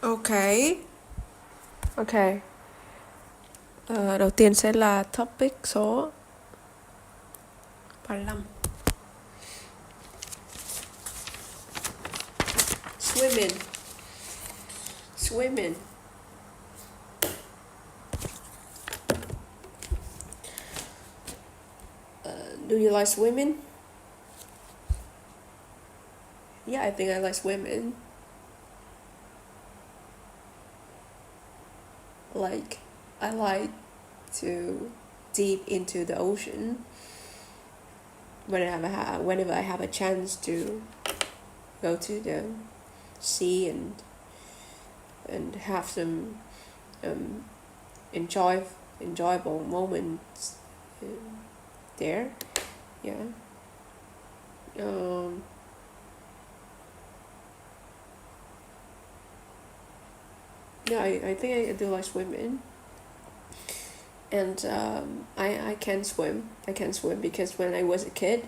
Ok, ok. Đầu tiên sẽ là topic số 35. Swimming. Swimming. Do you like swimming? Yeah, I think I like swimming. Like, I like to deep into the ocean whenever I have a chance to go to the sea and have some um, enjoyable moments there. Yeah. Um, yeah, I think I do like swimming, and I can swim. I can swim because when I was a kid,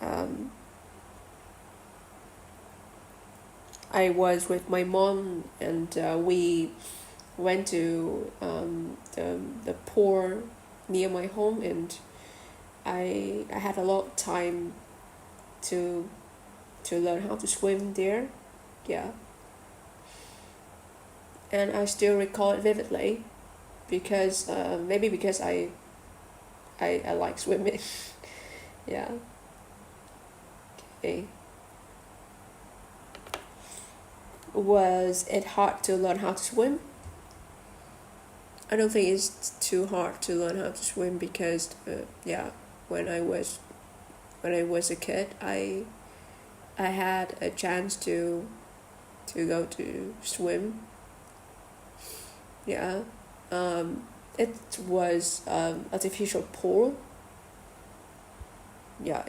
um, I was with my mom, and we went to the pool near my home, and I had a lot of time to learn how to swim there. Yeah, and I still recall it vividly because maybe because I like swimming. Yeah. Okay. Was it hard to learn how to swim? I don't think it's too hard to learn how to swim because yeah, when I was a kid, I had a chance to go to swim. Yeah. It was artificial pool. Yeah,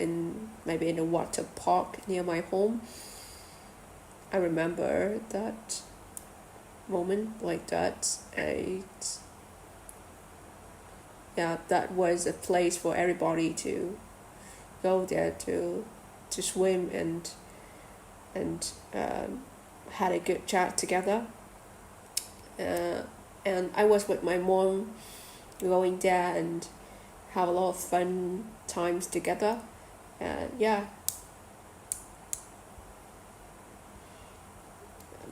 maybe in a water park near my home. I remember that moment like that. Yeah, that was a place for everybody to go there to swim and had a good chat together. Uh, and I was with my mom going there and have a lot of fun times together. Yeah,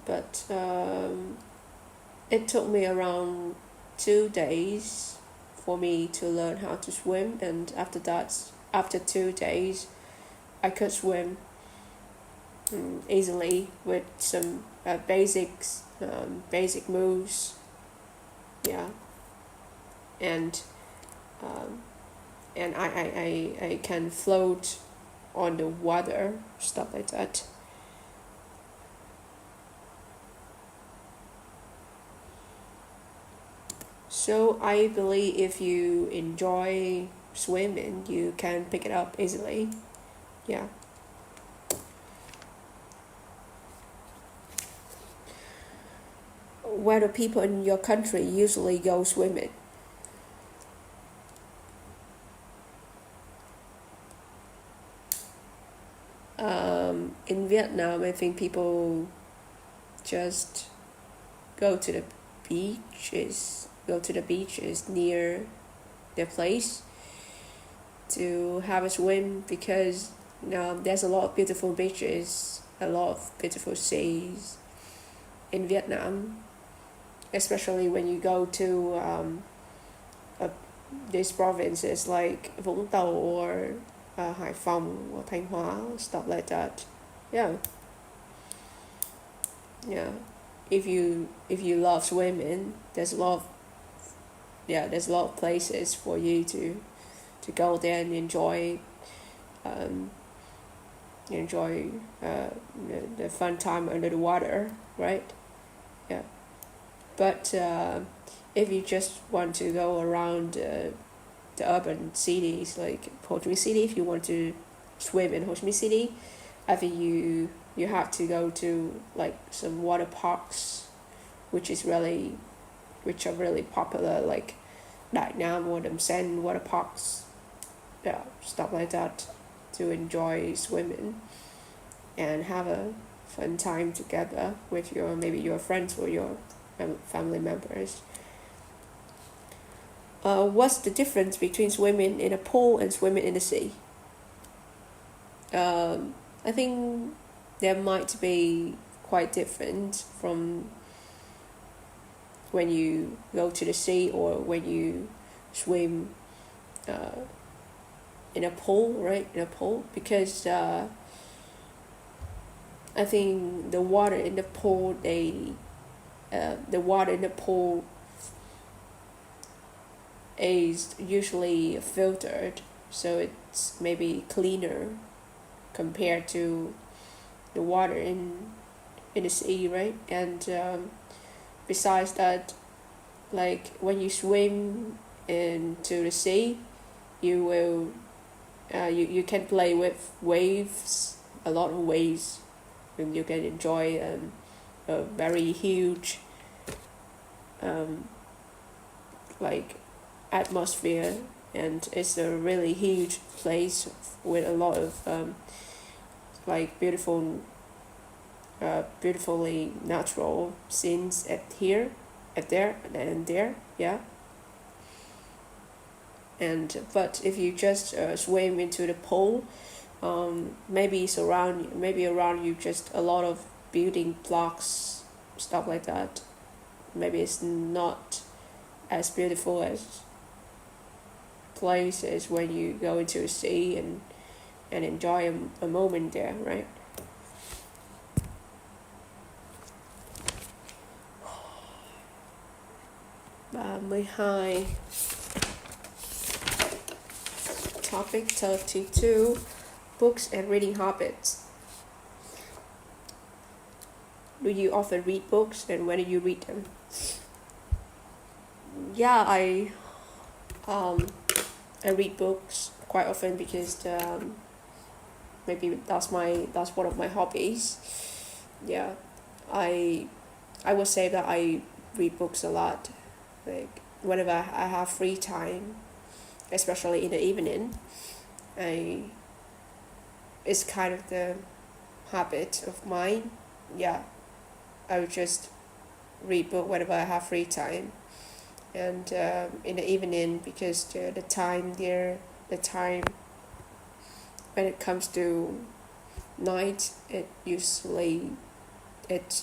but it took me around 2 days for me to learn how to swim, and after 2 days, I could swim easily with some basic moves. Yeah, and um, and I can float on the water, stuff like that. So I believe if you enjoy swimming, you can pick it up easily. Yeah. Where do people in your country usually go swimming? In Vietnam, I think people just go to the beaches near their place to have a swim because there's a lot of beautiful beaches, a lot of beautiful seas in Vietnam, especially when you go to uh, these provinces like Vũng Tàu or Hải Phòng or Thanh Hóa, stuff like that. Yeah, yeah. If you love swimming, there's a lot of places for you to go there and um, enjoy the fun time under the water, right? Yeah. But if you just want to go around the urban cities like Ho Chi Minh City, if you want to swim in Ho Chi Minh City, I think you have to go to like some water parks, which are really popular, like Đại Nam or Đầm Sen water parks, yeah, stuff like that, to enjoy swimming and have a fun time together with maybe your friends or your family members. What's the difference between swimming in a pool and swimming in the sea? I think there might be quite different from when you go to the sea or when you swim uh, in a pool, right? In a pool, because I think the water in the pool, the water in the pool is usually filtered, so it's maybe cleaner compared to the water in the sea, right? And besides that, like when you swim into the sea, you will you can play with waves, a lot of waves, and you can enjoy a very huge like atmosphere, and it's a really huge place with a lot of like beautifully natural scenes at there and there, yeah. And but if you just swim into the pool, maybe around you just a lot of building blocks, stuff like that. Maybe it's not as beautiful as places when you go into the sea and enjoy a moment there, right? Và 12. Topic 32. Books and reading habits. Do you often read books, and when do you read them? Yeah, I read books quite often because maybe that's one of my hobbies. Yeah, I would say that I read books a lot. Like whenever I have free time, especially in the evening, it's kind of the habit of mine. Yeah, I would just read book whenever I have free time, and in the evening, because the time when it comes to night, it's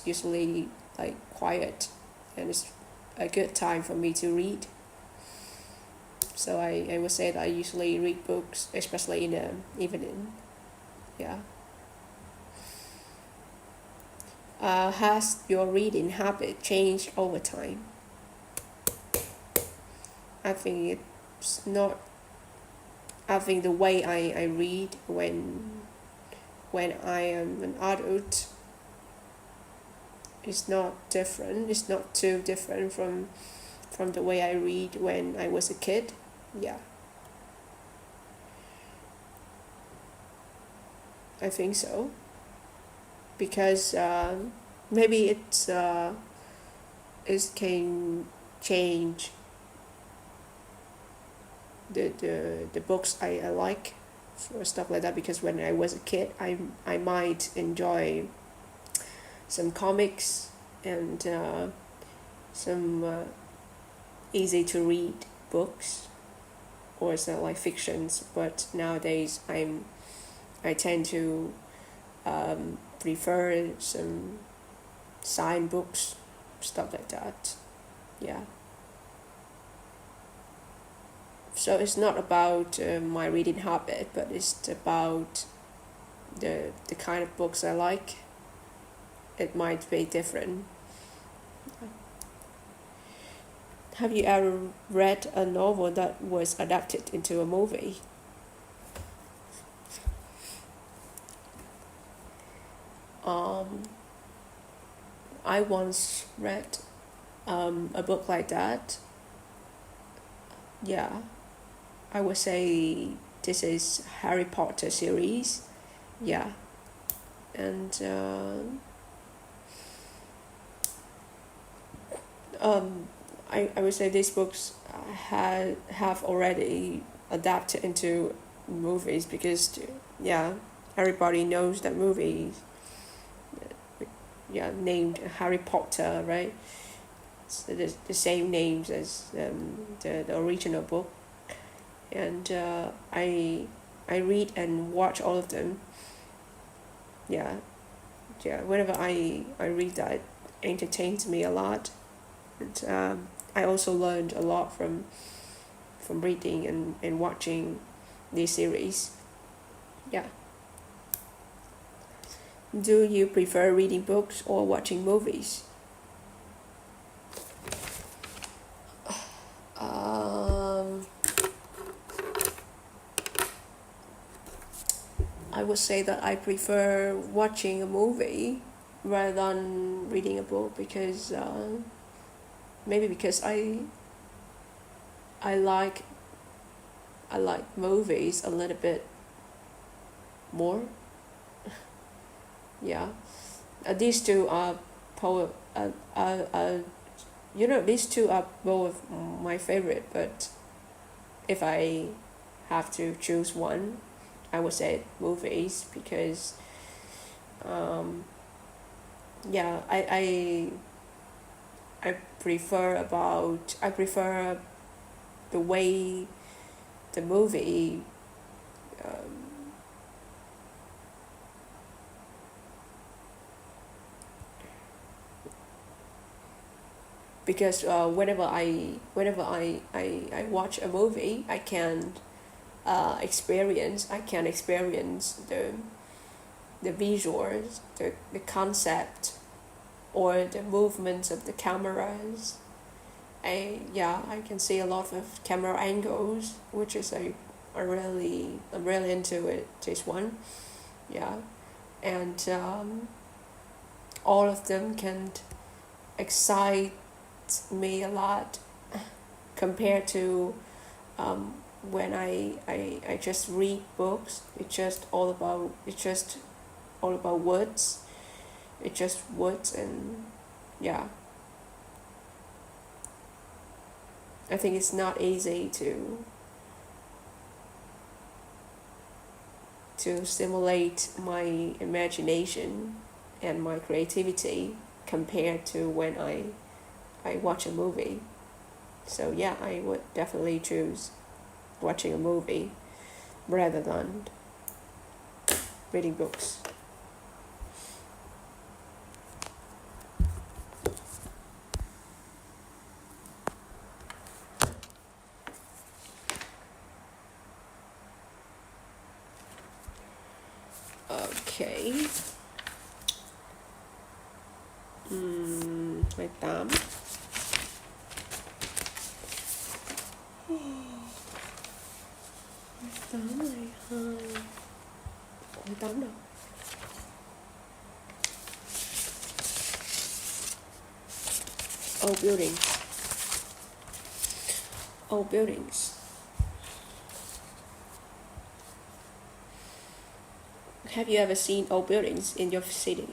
usually like quiet, and it's a good time for me to read. So I would say that I usually read books, especially in the evening. Yeah. Has your reading habit changed over time? I think it's not. I think the way I read when I am an adult is not different. It's not too different from the way I read when I was a kid. Yeah. I think so. Because maybe it can change the books I like or stuff like that, because when I was a kid I might enjoy some comics and some easy to read books or some like fictions, but nowadays I tend to prefer some science books, stuff like that. Yeah. So it's not about my reading habit, but it's about the kind of books I like. It might be different. Have you ever read a novel that was adapted into a movie? I once read a book like that. Yeah, I would say this is Harry Potter series. Yeah, and I would say these books have already adapted into movies, because yeah, everybody knows that movies named Harry Potter, right? So the same names as the original book, and I read and watch all of them. Yeah, whenever I read that, entertains me a lot, and I also learned a lot from reading and watching these series. Yeah. Do you prefer reading books or watching movies? Um, I would say that I prefer watching a movie rather than reading a book, because maybe because I like I like movies a little bit more. Yeah, these two are poet. These two are both my favorite. But if I have to choose one, I would say movies, because yeah, I prefer the way the movie because whenever I watch a movie, I can experience the visuals, the concept, or the movements of the cameras. I can see a lot of camera angles, which is I'm really into it. This one, yeah, and all of them can excite me a lot compared to when I just read books. It's just all about words. It's just words, and yeah, I think it's not easy to stimulate my imagination and my creativity compared to when I watch a movie. So yeah, I would definitely choose watching a movie rather than reading books. Okay. 28. 28 này 28 đâu. Old buildings. Old buildings. Have you ever seen old buildings in your city?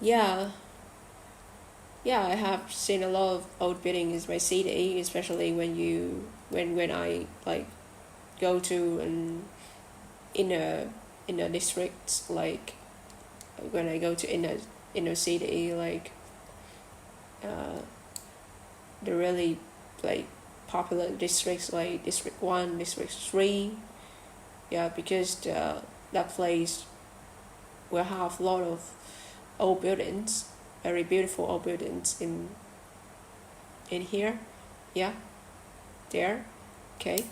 Yeah, I have seen a lot of old buildings in my city, especially when I like go to an inner district, like when I go to inner city, like the really like popular districts like District 1, District 3. Yeah, because that place will have a lot of old buildings, very beautiful old buildings in here. Yeah, there. Okay.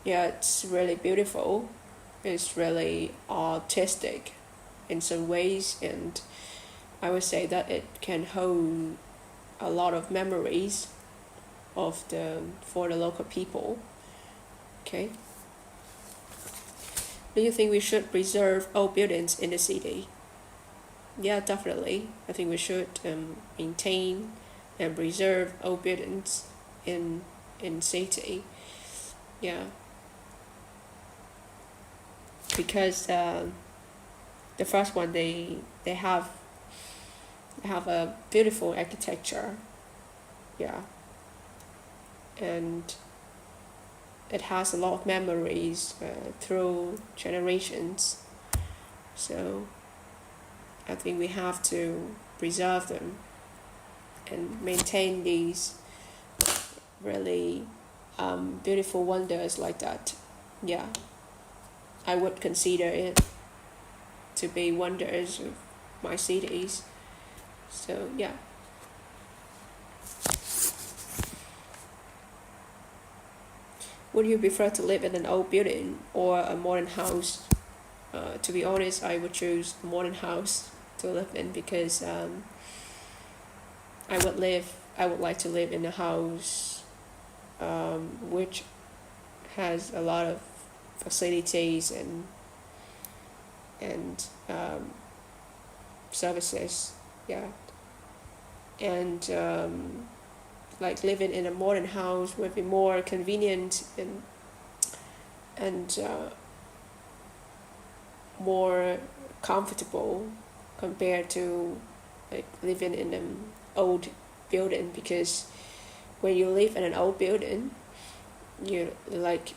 Yeah, it's really beautiful. It's really artistic in some ways, and I would say that it can hold a lot of memories for the local people. Okay. Do you think we should preserve old buildings in the city? Yeah, definitely. I think we should maintain and preserve old buildings in city. Yeah, because the first one, they have a beautiful architecture. Yeah, and it has a lot of memories through generations. So I think we have to preserve them and maintain these really beautiful wonders like that. Yeah, I would consider it to be wonders of my cities. So yeah. Would you prefer to live in an old building or a modern house? To be honest, I would choose a modern house to live in because I would like to live in a house which has a lot of facilities and services. Yeah, and like living in a modern house would be more convenient and more comfortable compared to like living in an old building, because when you live in an old building you like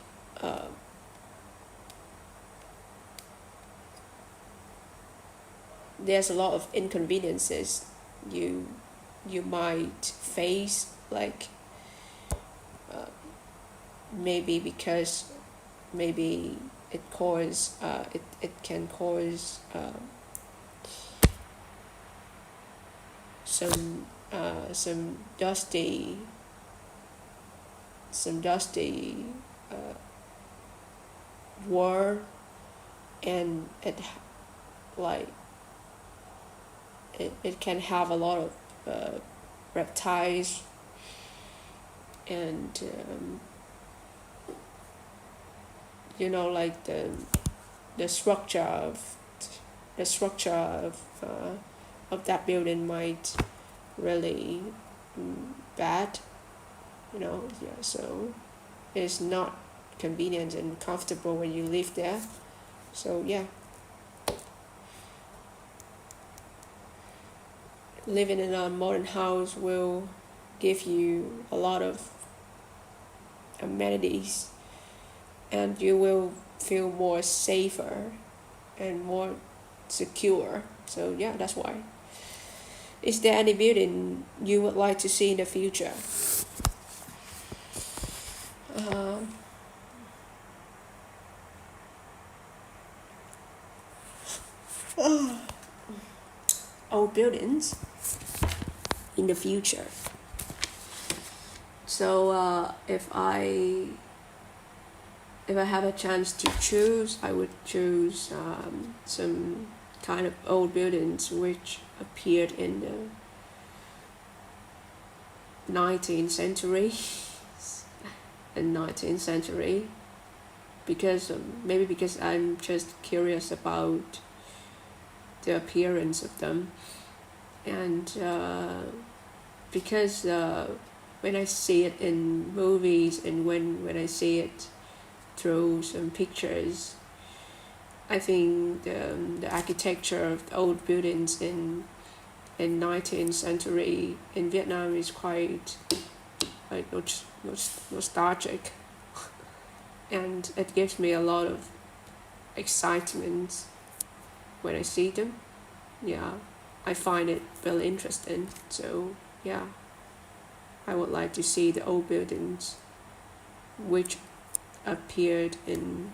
there's a lot of inconveniences you might face, like maybe because maybe it can cause some dusty war, and like it can have a lot of reptiles and like the structure of that building might really bad, yeah, so it's not convenient and comfortable when you live there. So yeah, living in a modern house will give you a lot of amenities and you will feel more safer and more secure. So yeah, that's why. Is there any building you would like to see in the future? Old buildings in the future. So if I have a chance to choose, I would choose some kind of old buildings which appeared in the 19th century because maybe because I'm just curious about the appearance of them, and because when I see it in movies and when I see it through some pictures, I think the architecture of the old buildings in 19th century in Vietnam is quite like nostalgic, and it gives me a lot of excitement when I see them. Yeah, I find it very interesting. So yeah, I would like to see the old buildings which appeared in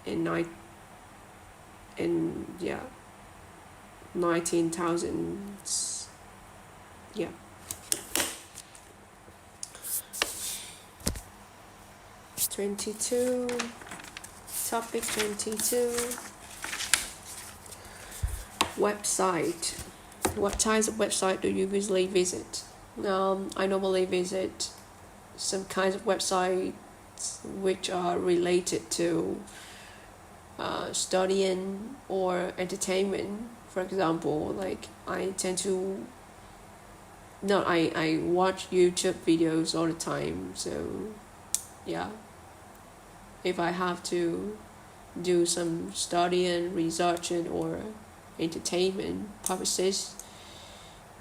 19,000s. Yeah. Topic 22. Website. What types of website do you usually visit? I normally visit some kinds of websites which are related to studying or entertainment. For example, like I watch YouTube videos all the time. So yeah, if I have to do some studying, researching, or entertainment purposes,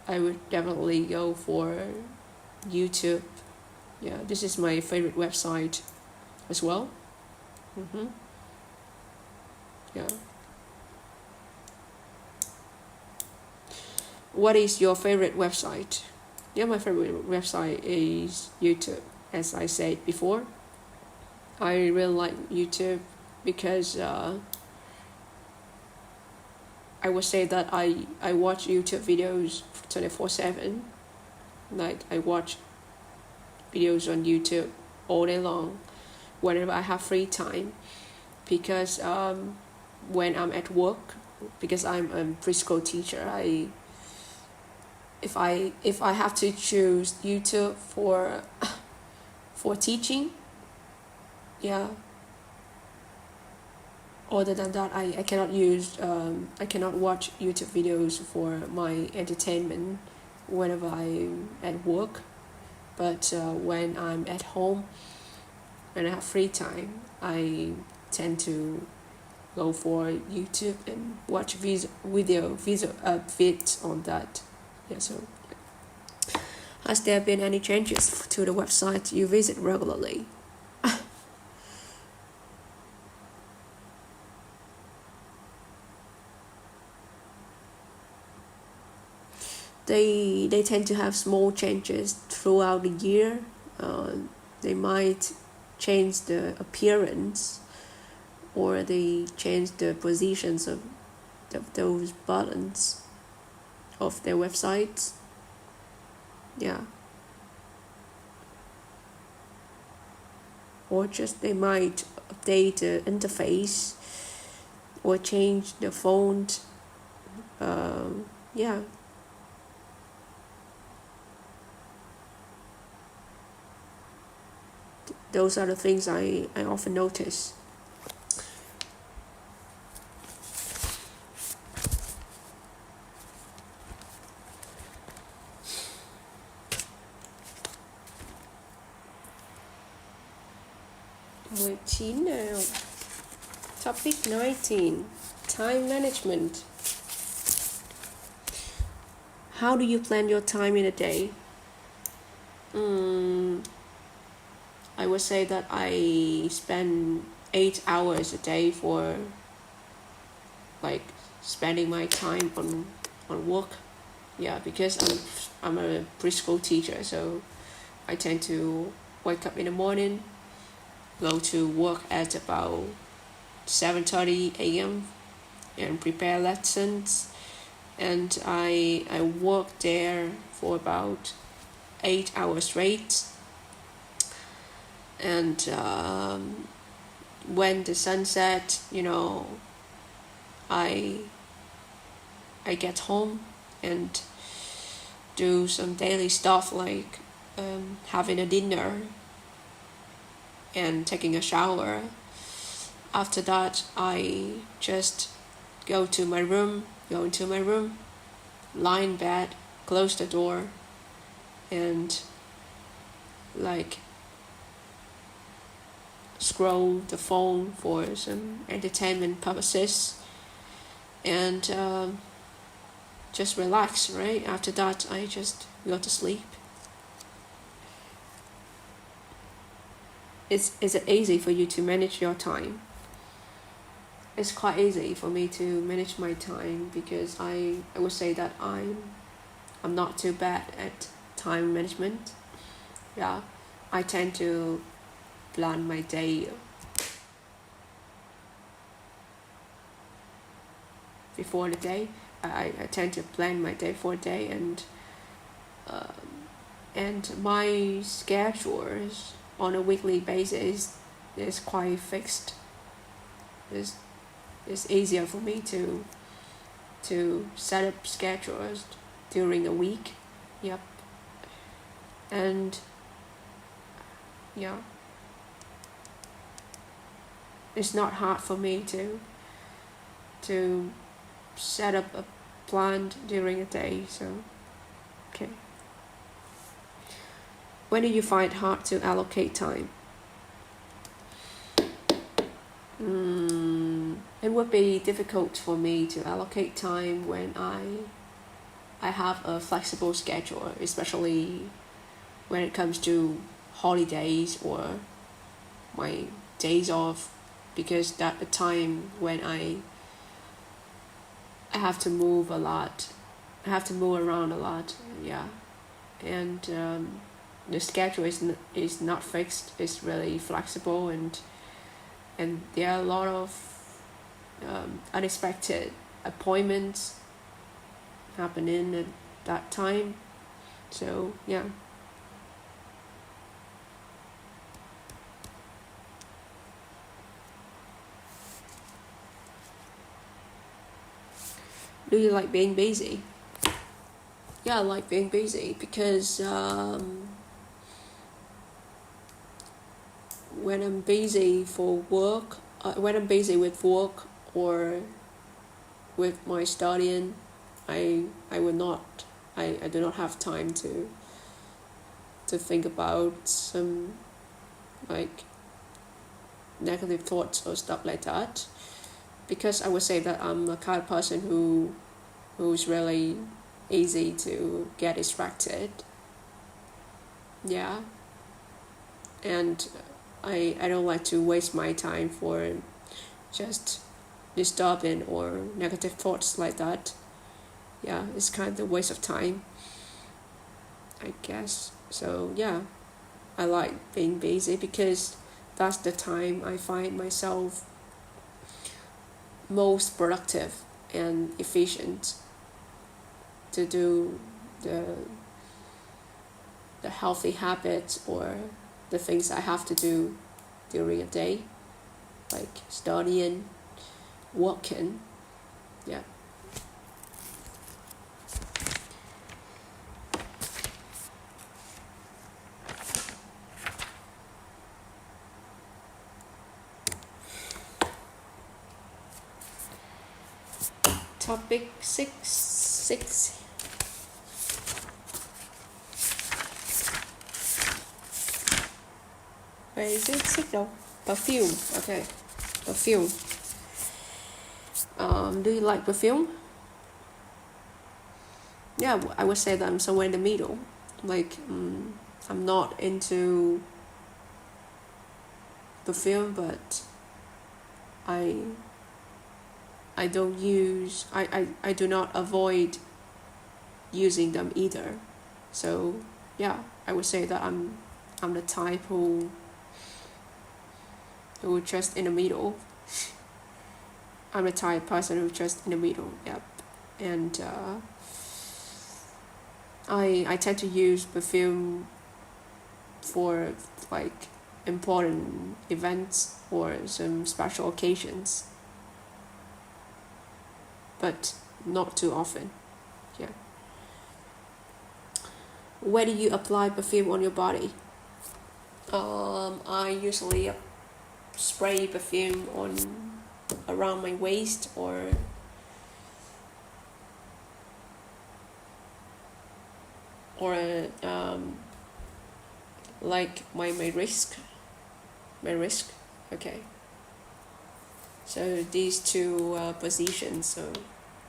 I would definitely go for YouTube Yeah, this is my favorite website as well. Yeah. What is your favorite website? Yeah, my favorite website is YouTube. As I said before, I really like YouTube because I would say that I watch YouTube videos 24/7. Like I watch videos on YouTube all day long whenever I have free time, because when I'm at work, because I'm a preschool teacher, if I have to choose YouTube for teaching, yeah. Other than that, I cannot I cannot watch YouTube videos for my entertainment whenever I'm at work. But when I'm at home and I have free time, I tend to go for YouTube and watch vids on that. Yeah. So, has there been any changes to the website you visit regularly? They tend to have small changes throughout the year. They might change the appearance, or they change the positions of those buttons of their websites. Yeah. Or just they might update the interface or change the font. Yeah. Those are the things I often notice. Mười 19 now. Topic 19. Time management. How do you plan your time in a day? I would say that I spend 8 hours a day for like spending my time on work. Yeah, because I'm a preschool teacher, so I tend to wake up in the morning, go to work at about 7:30 a.m. and prepare lessons, and I work there for about 8 hours straight. And when the sun sets, I get home and do some daily stuff like having a dinner and taking a shower. After that, I just go into my room, lie in bed, close the door, and like scroll the phone for some entertainment purposes, and just relax, right? After that, I just go to sleep. Is it easy for you to manage your time? It's quite easy for me to manage my time because I would say that I'm not too bad at time management. Yeah, I tend to plan my day before the day. I tend to plan my day for a day, and my schedules on a weekly basis is quite fixed. It's easier for me to set up schedules during the week. Yep. And yeah, it's not hard for me to set up a plan during a day. So okay. When do you find it hard to allocate time? It would be difficult for me to allocate time when I have a flexible schedule, especially when it comes to holidays or my days off, because that's the time when I have to move a lot. I have to move around a lot, yeah. And the schedule is not fixed. It's really flexible, and there are a lot of unexpected appointments happening at that time. So yeah. Do you like being busy? Yeah, I like being busy because when I'm busy for work, when I'm busy with work or with my studying, I will not. I do not have time to think about some like negative thoughts or stuff like that, because I would say that I'm a kind of person who's really easy to get distracted. Yeah. And I don't like to waste my time for just disturbing or negative thoughts like that. Yeah, it's kind of a waste of time, I guess. So yeah, I like being busy because that's the time I find myself most productive and efficient to do the healthy habits or the things I have to do during a day, like studying, working. Yeah. Topic 6. Where is it? 6 đâu? Perfume. Okay. Perfume. Do you like perfume? Yeah, I would say that I'm somewhere in the middle. Like, I'm not into perfume, but I don't use. I do not avoid using them either. So yeah, I would say that I'm the type who just in the middle. I'm the type of person who just in the middle. Yep. And I tend to use perfume for like important events or some special occasions, but not too often. Yeah. Where do you apply perfume on your body? I usually spray perfume on around my waist or like my wrist. Okay. So these two positions. So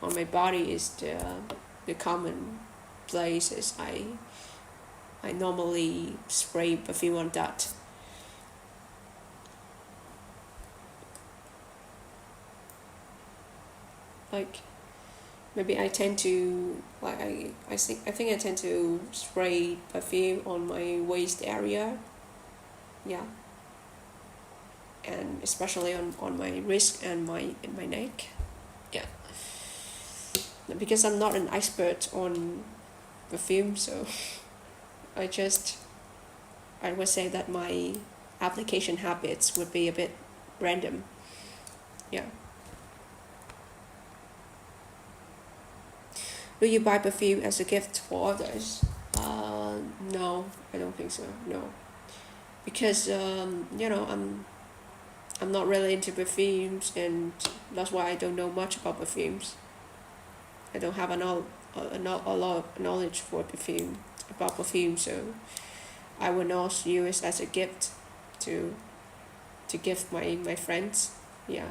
on my body is the common places I normally spray perfume on that. Like maybe I tend to like I think I tend to spray perfume on my waist area. Yeah. And especially on my wrist and my neck. Yeah. Because I'm not an expert on perfume, so I would say that my application habits would be a bit random. Yeah. Do you buy perfume as a gift for others? No, I don't think so. No, because I'm not really into perfumes, and that's why I don't know much about perfumes. I don't have a lot of knowledge for about perfume, so I will not use it as a gift to give my friends. Yeah,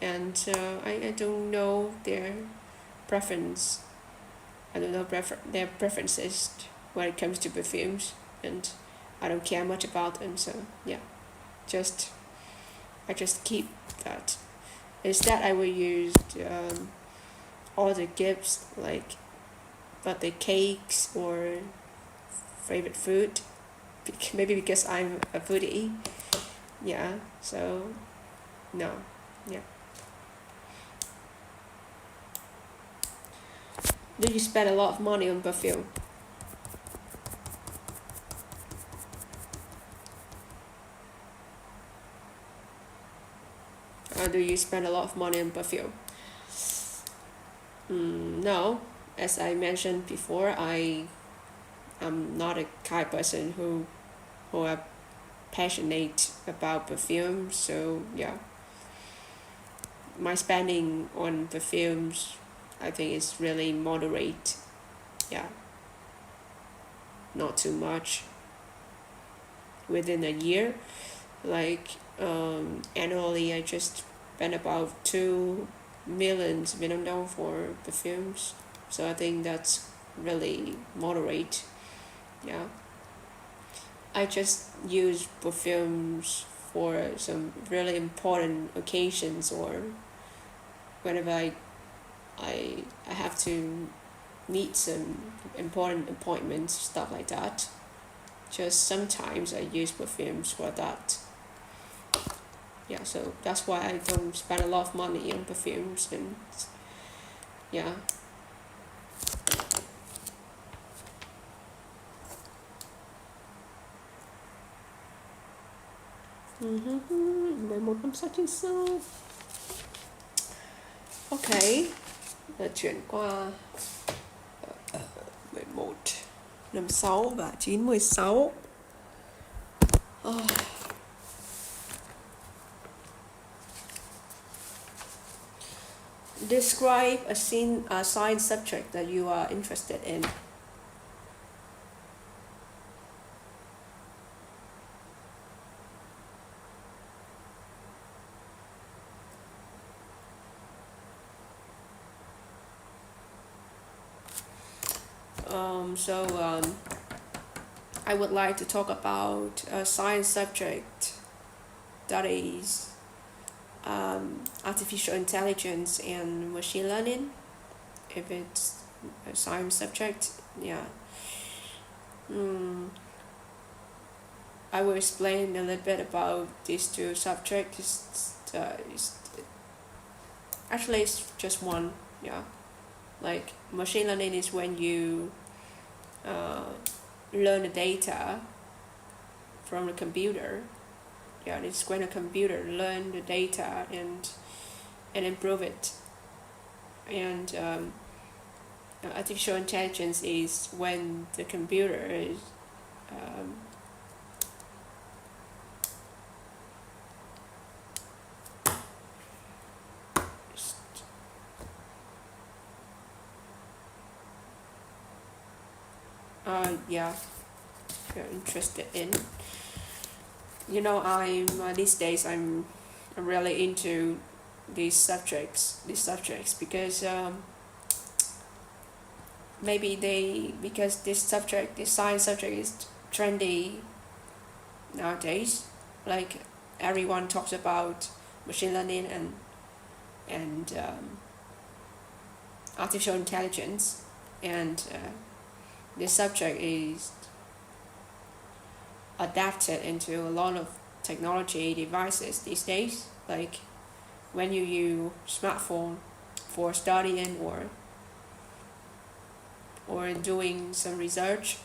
and I don't know their preference. I don't know their preferences when it comes to perfumes, and I don't care much about them. So yeah, I just keep that. Instead, I will use all the gifts, like birthday cakes or favorite food. Maybe because I'm a foodie. Yeah. So no. Yeah. Do you spend a lot of money on perfume? Or do you spend a lot of money on perfume? No. As I mentioned before, I am not a kind of person who are passionate about perfume. So yeah, my spending on perfumes, I think, is really moderate. Yeah, not too much within a year. Like annually, I just spend about 2 million Vietnam dong for perfumes. So I think that's really moderate. Yeah, I just use perfumes for some really important occasions, or whenever I have to meet some important appointments, stuff like that. Just sometimes I use perfumes for that. Yeah, so that's why I don't spend a lot of money on perfumes. And yeah. Một năm sáu trên sau. Ok, là chuyển qua 11, 56 và 96. Describe a science subject that you are interested in. I would like to talk about a science subject that is artificial intelligence and machine learning. If it's a science subject, yeah. I will explain a little bit about these two subjects. Actually, it's just one, yeah. Like machine learning is when you learn the data from the computer. Yeah, it's when a computer learn the data and improve it. And artificial intelligence is when the computer is yeah, if you're interested in. I'm these days I'm really into these subjects because because this science subject is trendy nowadays. Like everyone talks about machine learning and artificial intelligence, and this subject is adapted into a lot of technology devices these days. Like when you use smartphone for studying or doing some research,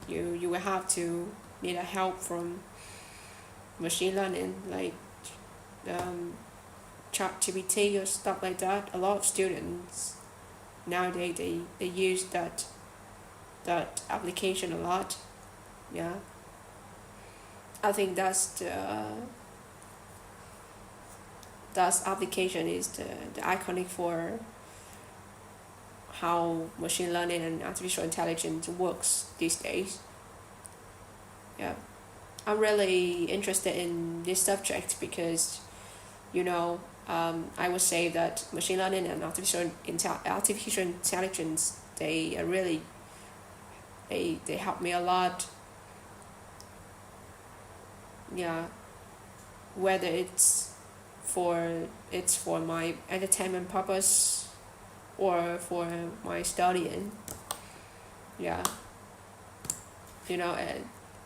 you will have to need a help from machine learning, like ChatGPT or stuff like that. A lot of students nowadays they use that application a lot. Yeah, I think that's application is the iconic for how machine learning and artificial intelligence works these days. Yeah, I'm really interested in this subject because, I would say that machine learning and artificial intelligence, they are really they help me a lot yeah, whether it's for my entertainment purpose or for my studying. Yeah,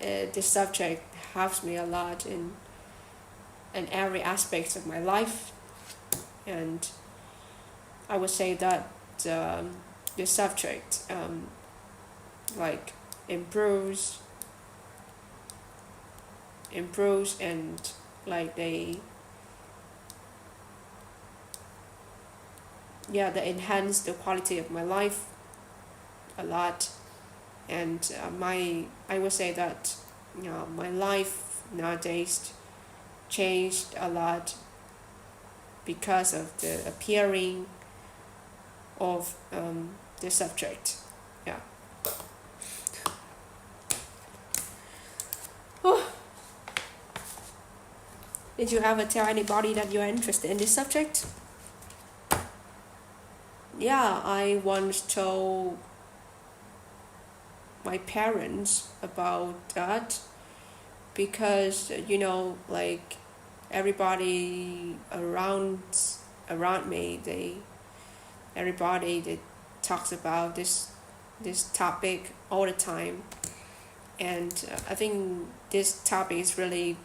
this subject helps me a lot in every aspect of my life, and I would say that this subject like improves and like they enhance the quality of my life a lot. And I would say that my life nowadays changed a lot because of the appearing of the subject. Yeah. Did you ever tell anybody that you're interested in this subject? Yeah, I once told my parents about that because like everybody around me, everybody talks about this topic all the time, and I think this topic is really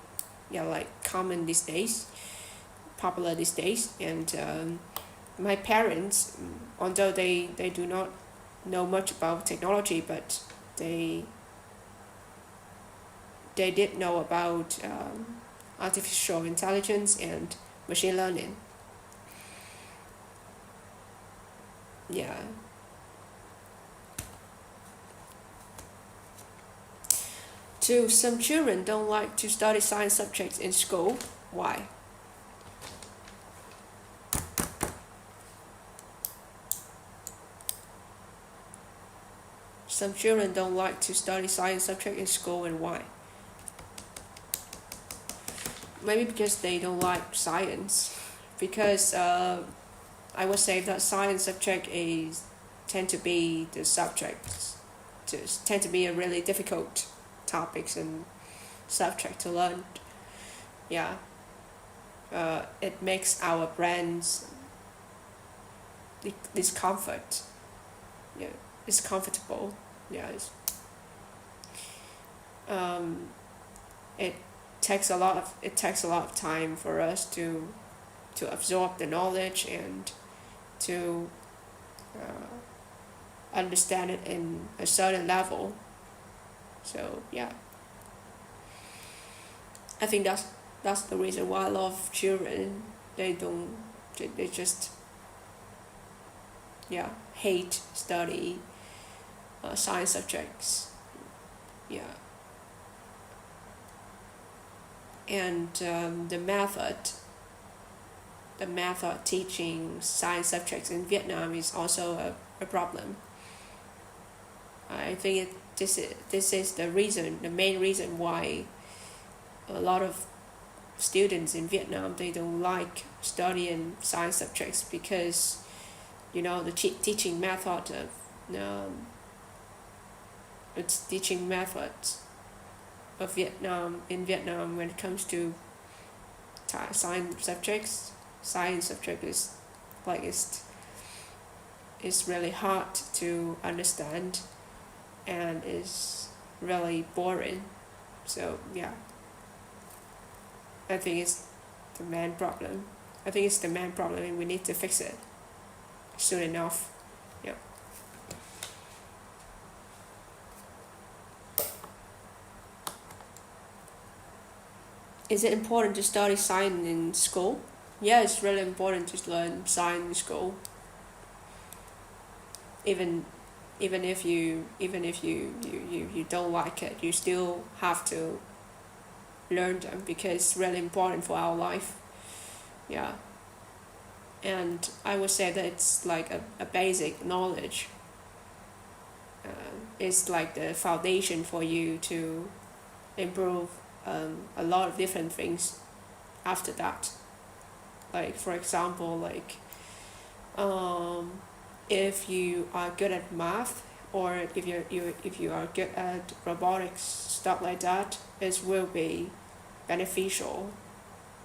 like common these days, popular these days. And my parents, although they do not know much about technology, but they did know about artificial intelligence and machine learning. Yeah. Two, some children don't like to study science subjects in school. Why? Some children don't like to study science subject in school, and why? Maybe because they don't like science. Because I would say that science subject tend to be the subjects, tend to be a really difficult topics and subject to learn. Yeah. It makes our brains discomfort. Yeah, it's comfortable. Yeah, um, it it takes a lot of time for us to absorb the knowledge and to understand it in a certain level. So yeah, I think that's the reason why a lot of children they just hate study science subjects. Yeah. And the method teaching science subjects in Vietnam is also a problem. I think this is the main reason why a lot of students in Vietnam, they don't like studying science subjects, because the teaching method of its teaching methods of Vietnam when it comes to science subject is like it's really hard to understand and is really boring. So yeah, I think it's the main problem. I think it's the main problem, and we need to fix it soon enough. Yeah. Is it important to study science in school? Yeah, it's really important to learn science in school. Even if you don't like it, you still have to learn them because it's really important for our life. Yeah. And I would say that it's like a basic knowledge. It's like the foundation for you to improve a lot of different things after that. Like for example, like if you are good at math, or if you are good at robotics, stuff like that, it will be beneficial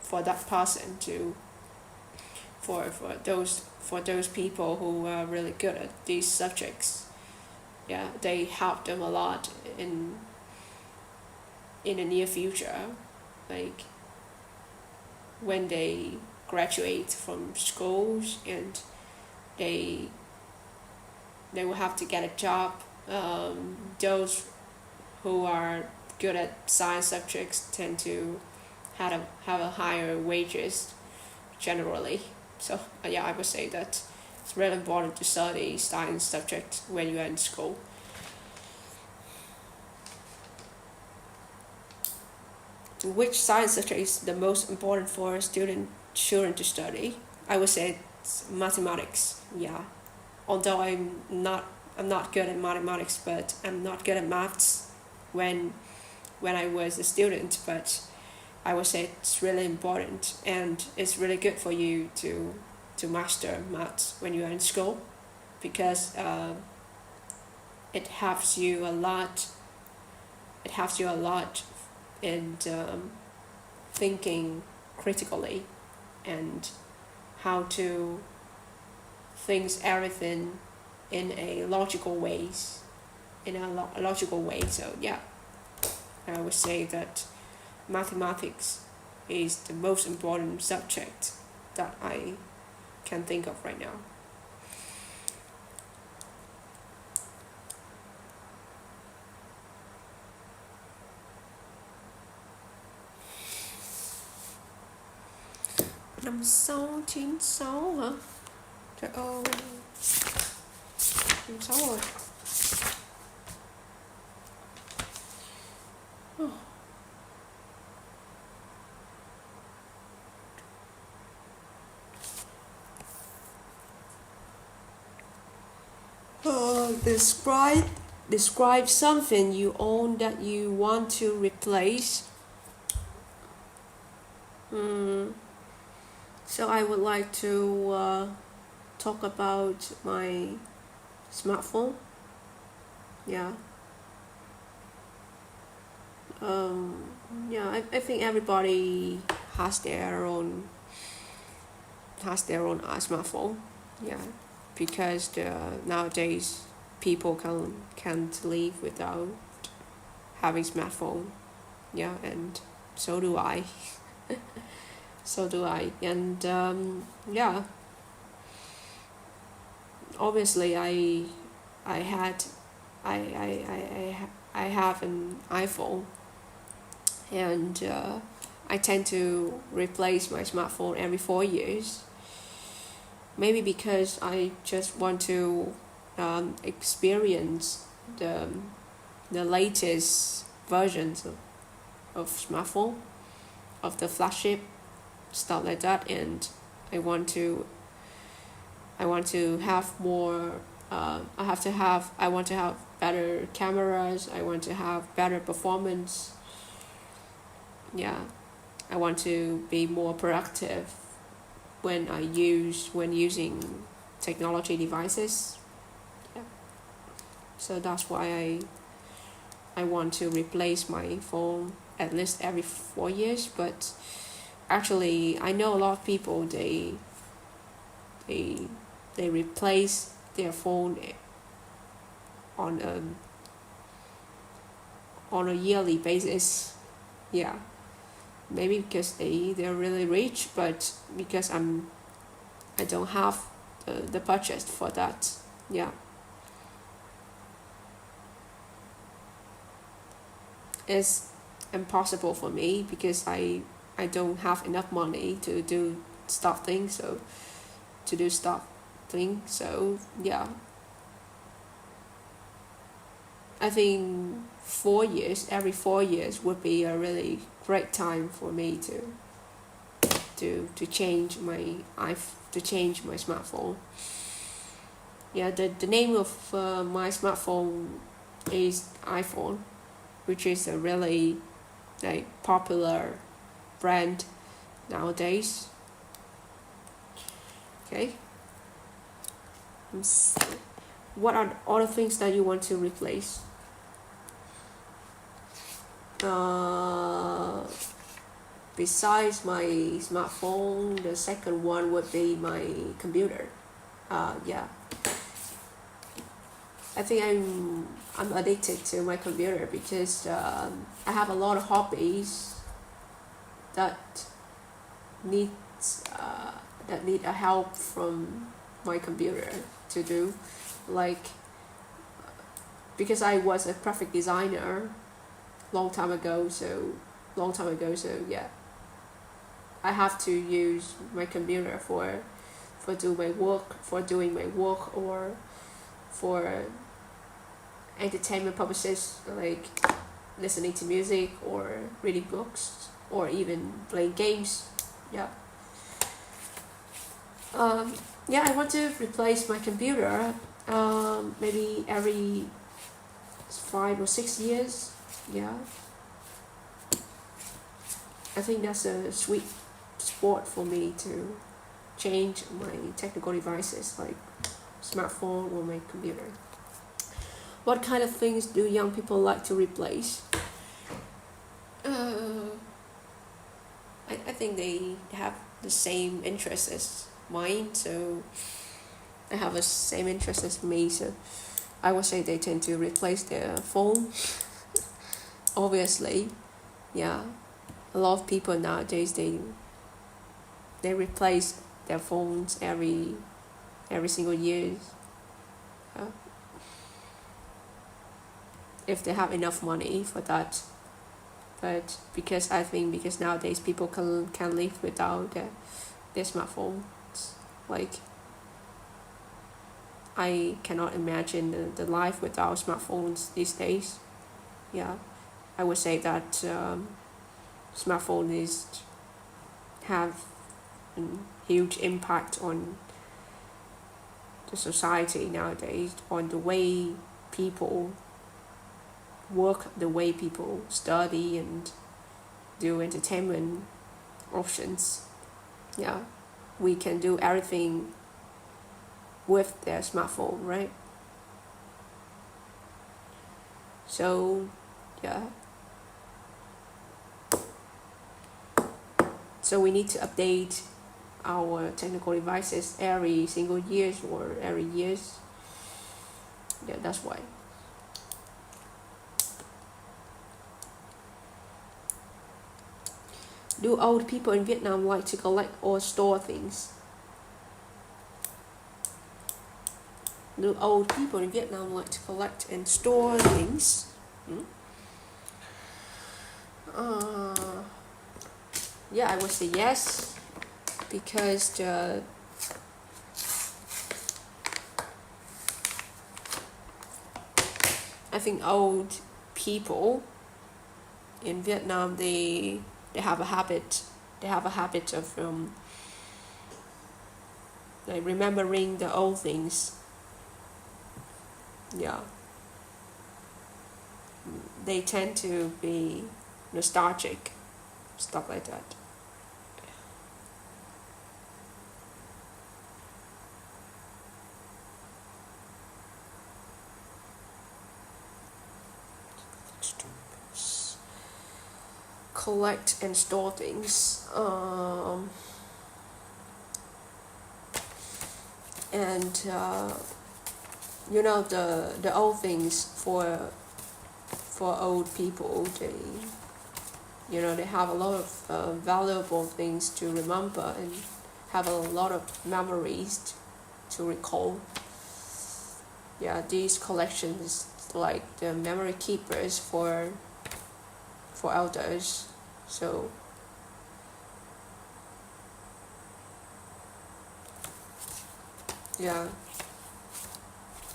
for that person to for those people who are really good at these subjects. Yeah, they help them a lot in the near future, like when they graduate from schools and they will have to get a job. Those who are good at science subjects tend to have a higher wages generally. So yeah, I would say that it's really important to study science subject when you are in school. Which science subject is the most important for children to study? I would say it's mathematics. Yeah, although I'm not good at mathematics, but I'm not good at maths when I was a student. But I would say it's really important, and it's really good for you to master maths when you are in school, because it helps you a lot. It helps you a lot in thinking critically and how to think everything in a logical way. So yeah, I would say that mathematics is the most important subject that I can think of right now. Năm 696 hả? Trời ơi, năm 6 rồi. Describe something you own that you want to replace. So I would like to talk about my smartphone. Yeah. I think everybody has their own smartphone. Yeah, because nowadays people can't live without having smartphone. Yeah, and so do I. So do I. And yeah, obviously I have an iPhone, and I tend to replace my smartphone every 4 years. Maybe because I just want to experience the latest versions of smartphone, of the flagship, stuff like that, and I want to have more. I want to have better cameras. I want to have better performance. Yeah, I want to be more productive when using technology devices. Yeah. So that's why I want to replace my phone at least every 4 years. But actually, I know a lot of people they replace their phone on a yearly basis. Yeah, maybe because they're really rich, but because I don't have the budget for that. Yeah, it's impossible for me because I don't have enough money to do stuff things. So yeah, I think every 4 years would be a really great time for me to change my smartphone. Yeah, the name of my smartphone is iPhone, which is a really popular brand nowadays. Okay. What are other things that you want to replace? besides my smartphone, the second one would be my computer. Yeah, I think I'm addicted to my computer because I have a lot of hobbies that needs that need a help from my computer to do, like because I was a graphic designer long time ago, so yeah, I have to use my computer for doing my work or for entertainment purposes, like listening to music or reading books or even playing games. Yeah. Yeah, I want to replace my computer maybe every 5 or 6 years. Yeah, I think that's a sweet spot for me to change my technical devices like smartphone or my computer. What kind of things do young people like to replace? I think they have the same interests as mine, so they have the same interests as me, so I would say they tend to replace their phone. Obviously, yeah, a lot of people nowadays they replace their phones every single year, if they have enough money for that. But because nowadays people can live without their smartphones. Like I cannot imagine the life without smartphones these days. Yeah, I would say that smartphone have a huge impact on the society nowadays, on the way people work, the way people study and do entertainment options. Yeah, we can do everything with their smartphone, right? So yeah, so we need to update our technical devices every single years or every years. Yeah, that's why. Do old people in Vietnam like to collect or store things? Do old people in Vietnam like to collect and store things? Yeah, I would say yes, because I think old people in Vietnam they have a habit. They have a habit of like remembering the old things. Yeah, they tend to be nostalgic, stuff like that. Collect and store things. And you know the old things for old people, they have a lot of valuable things to remember and have a lot of memories to recall. Yeah, these collections like the memory keepers for elders. So yeah,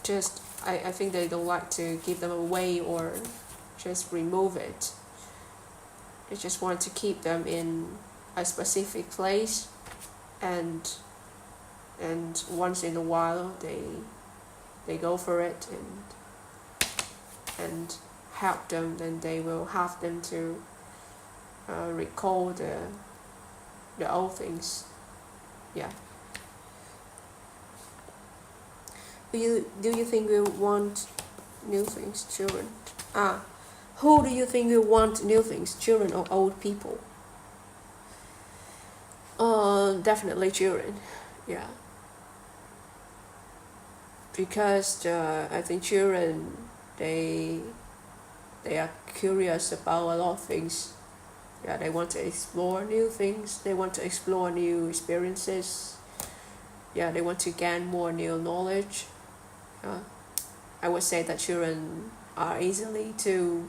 just I think they don't like to give them away or just remove it. They just want to keep them in a specific place, and once in a while they go for it and help them. Then they will have them to recall the old things. Yeah. Do you think we want new things, children? Who do you think will want new things, children or old people? Definitely children, yeah, because I think children they they are curious about a lot of things. Yeah, they want to explore new things. They want to explore new experiences. Yeah, they want to gain more new knowledge. Uh, I would say that children are easily to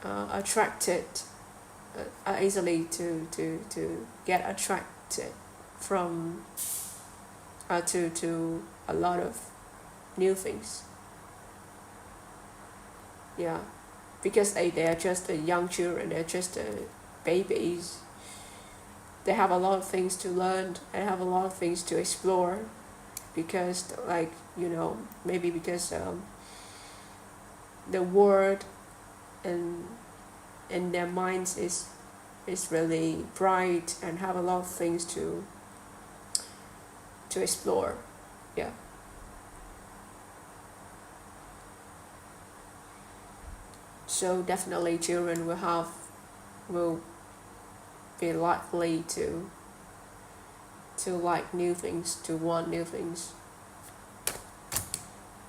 attracted, are easily to get attracted from to a lot of new things. Yeah, because they are just young children. They're just babies. They have a lot of things to learn. They have a lot of things to explore, because like maybe because the world and in their minds is really bright and have a lot of things to explore. Yeah. So definitely children will be likely to like new things, to want new things.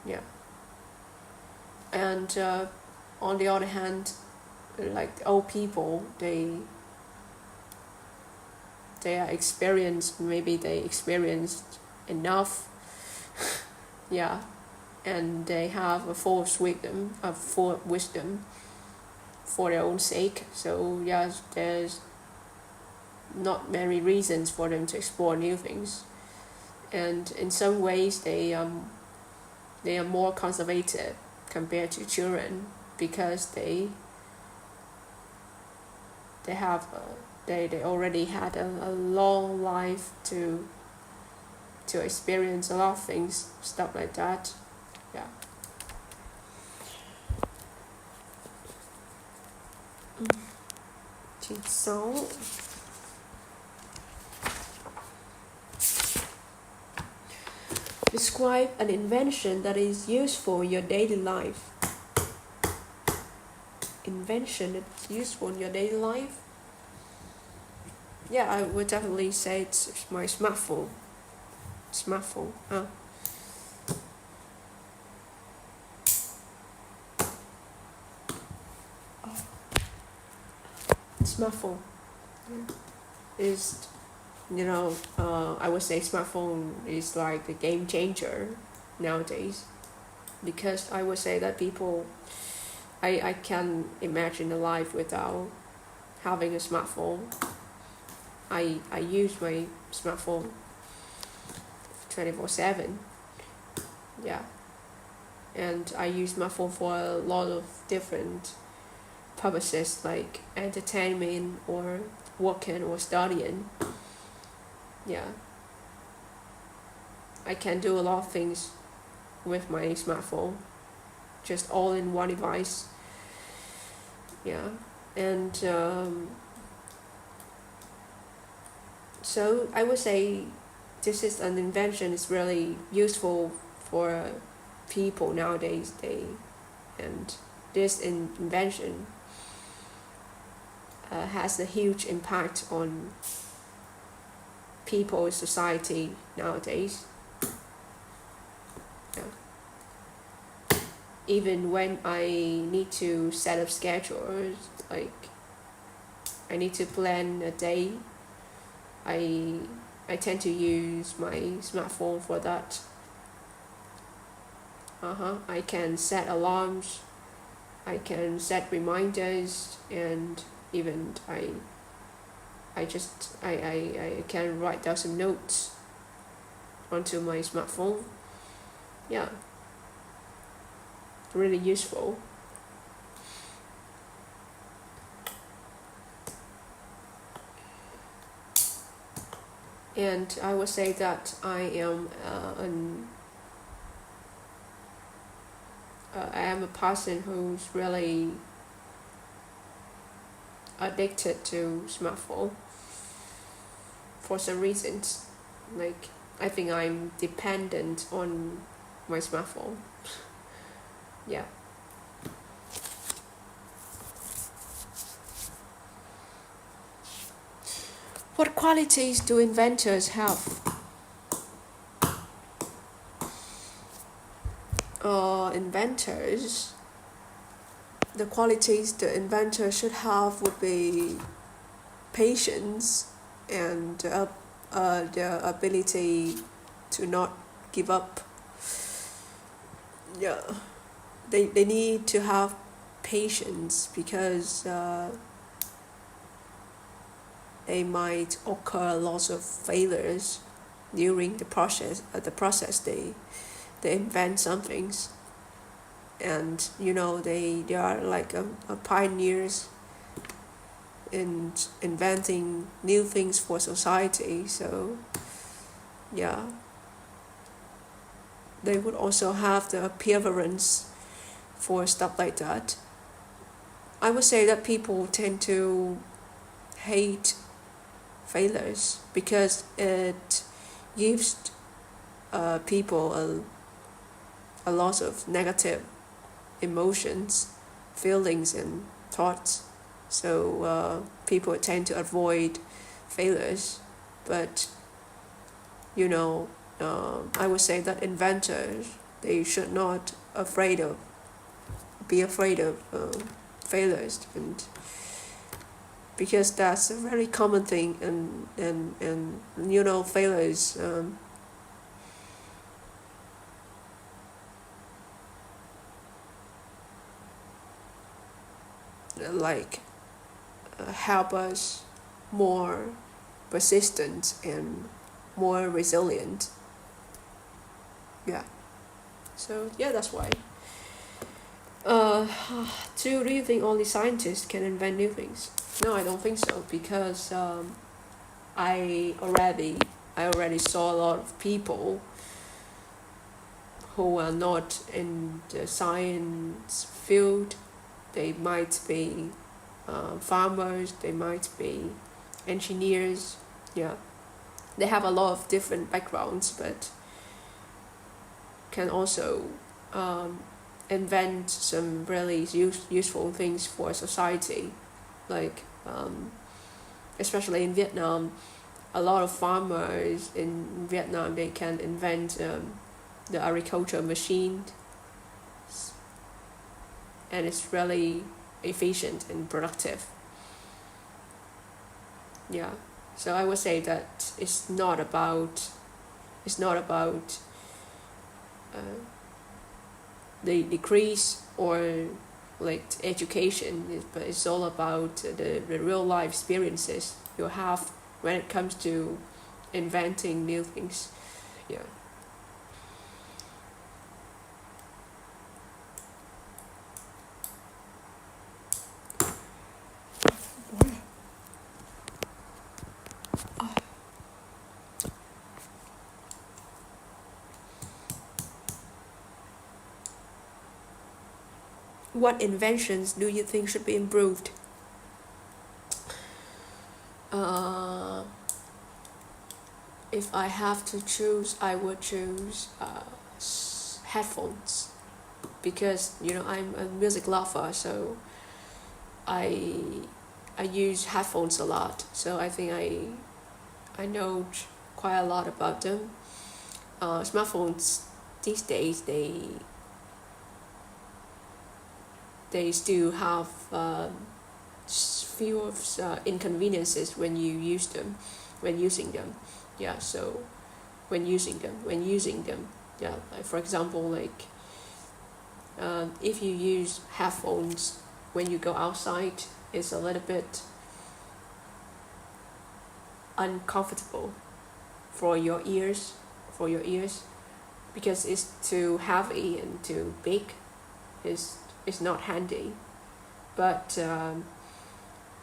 Yeah. And on the other hand, like old people, they are experienced, maybe they experienced enough. Yeah, and they have a full wisdom for their own sake. So yes, there's not many reasons for them to explore new things, and in some ways they are more conservative compared to children, because they have they already had a long life to experience a lot of things, stuff like that. Yeah. So describe an invention that is useful in your daily life. Invention that's useful in your daily life? Yeah, I would definitely say it's my smartphone. Smartphone. Smartphone is, I would say smartphone is like a game changer nowadays, because I would say that people, I can imagine a life without having a smartphone. I use my smartphone 24/7. Yeah, and I use my phone for a lot of different purposes, like entertainment or working or studying. Yeah, I can do a lot of things with my smartphone, just all in one device. Yeah, and so I would say this is an invention. It's really useful for people nowadays. And this invention has a huge impact on people, society nowadays. Yeah. Even when I need to set up schedules, like I need to plan a day, I tend to use my smartphone for that. I can set alarms, I can set reminders, and even I can write down some notes onto my smartphone. Yeah, really useful. And I would say that I am I am a person who's really addicted to smartphone for some reasons. Like I think I'm dependent on my smartphone. Yeah. What qualities do inventors have? Inventors, the qualities the inventor should have would be patience and the ability to not give up. Yeah, they need to have patience because they might occur lots of failures during the process. They invent some things, and they are like a pioneers in inventing new things for society. So yeah, they would also have the perseverance for stuff like that. I would say that people tend to hate failures because it gives people a lot of negative emotions, feelings, and thoughts. So people tend to avoid failures. But I would say that inventors, they should not be afraid of failures, and because that's a very common thing, and failures like help us more persistent and more resilient. Yeah. So yeah, that's why. Uh, do you think only scientists can invent new things? No, I don't think so, because I already saw a lot of people who are not in the science field. They might be farmers, they might be engineers. Yeah, they have a lot of different backgrounds, but can also invent some really useful things for society. Like especially in Vietnam, a lot of farmers in Vietnam, they can invent the agriculture machine, and it's really efficient and productive. Yeah, so I would say that it's not about the decrease or like education, but it's all about the real life experiences you have when it comes to inventing new things. Yeah. What inventions do you think should be improved? Uh, if I have to choose, I would choose headphones, because I'm a music lover, so I I use headphones a lot. So I think I know quite a lot about them. Smartphones these days, they still have few of inconveniences when you use them, when using them. Yeah. So when using them, yeah. Like for example, like if you use headphones when you go outside, it's a little bit uncomfortable for your ears, because it's too heavy and too big. It's not handy. But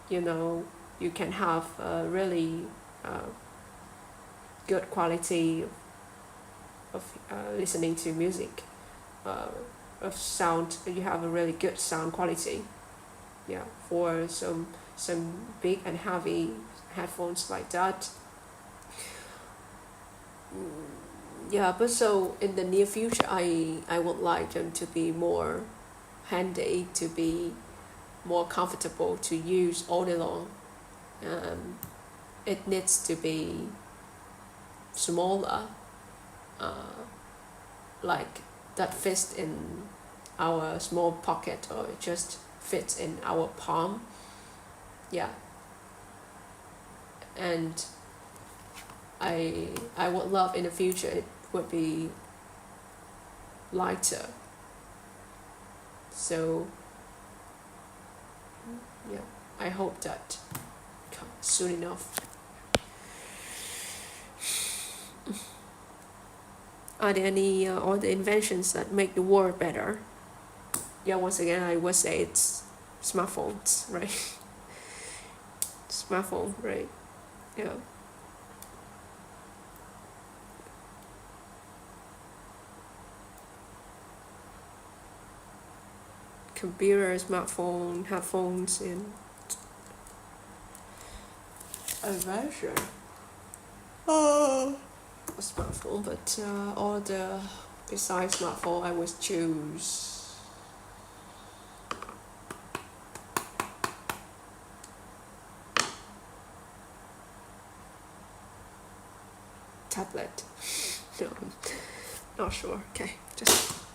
you can have a really good quality of listening to music, of sound. You have a really good sound quality. Yeah, for some big and heavy headphones like that. Yeah, but so in the near future, I would like them to be more handy, to be more comfortable to use all day long. Um, it needs to be smaller, like that fits in our small pocket, or it just fits in our palm. Yeah. And I would love in the future it would be lighter. So yeah, I hope that comes soon enough. Are there any other inventions that make the world better? Yeah, once again, I would say it's smartphones, right? Smartphone, right? Yeah. Computer, smartphone, headphones, and invention. Oh, a smartphone, but all the besides smartphone, I would choose tablet. No, not sure. Okay, just